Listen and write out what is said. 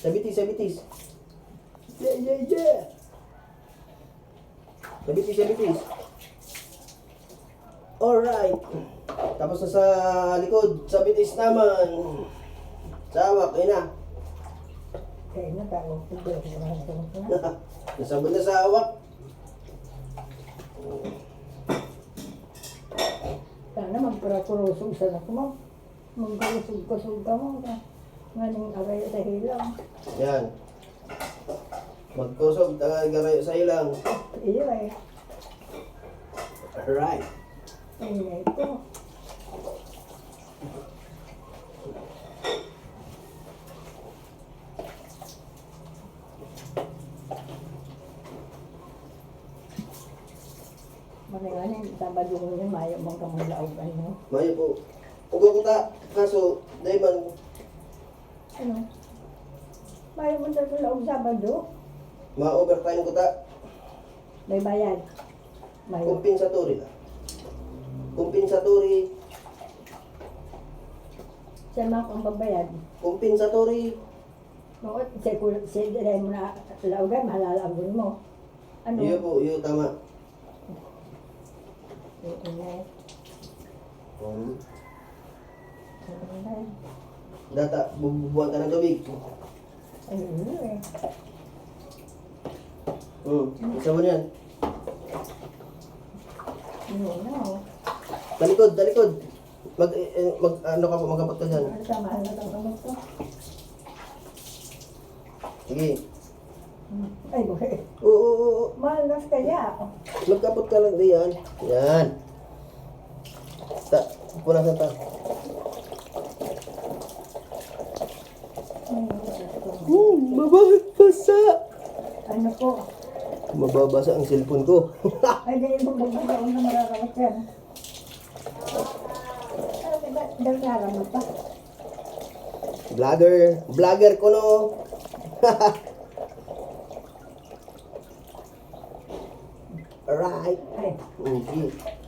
Sabitis, sabitis. Yeah, yeah, yeah. Sabitis, sabitis. Alright. Tapos na sa likod, sabitis naman. Sawak, ayun na. Kaya na tayo. Nasabot na sa hawak. Sana magpura-kurusog sa nak mo. Magkurusog-kusog ka mo. Nganing aray sa hilang. Yan. Magkusog, tagay sa ilang. Iyo eh. Alright. Ay, ko. Maningani, sabado ko niya, mayo mong kamulaog, ano? Mayo po. Ugo ko ta, kaso, dahil man, Ano? Mayo mong kamulaog sabado? ma-overtime ko ta, May bayad. Mayo. compensatory na. Compensatory, Siya mga kong babayad. compensatory. Noot, siya dahil mo na laugan, malalagon mo. Ano? Iyo po, iyo tama. Inay. Inay. Data, bububuhan ka ng tubig. Ano eh. Isa mo yan. Ano na oh. Talikod, talikod. Ano ka po, magkapot ka dyan. Ano tama na itong kamot ko? Sige. Ay, buhay. Oo. Malas kaya. Magkapot ka lang diyan. Yan. Punasan ta. Mababasa. Ano po? Mababasa ang cellphone ko. Ay, di mo magbabaon na mararamot yan. Dagdagan mo pa. Vlogger ko no. Alright. Ay, Okay.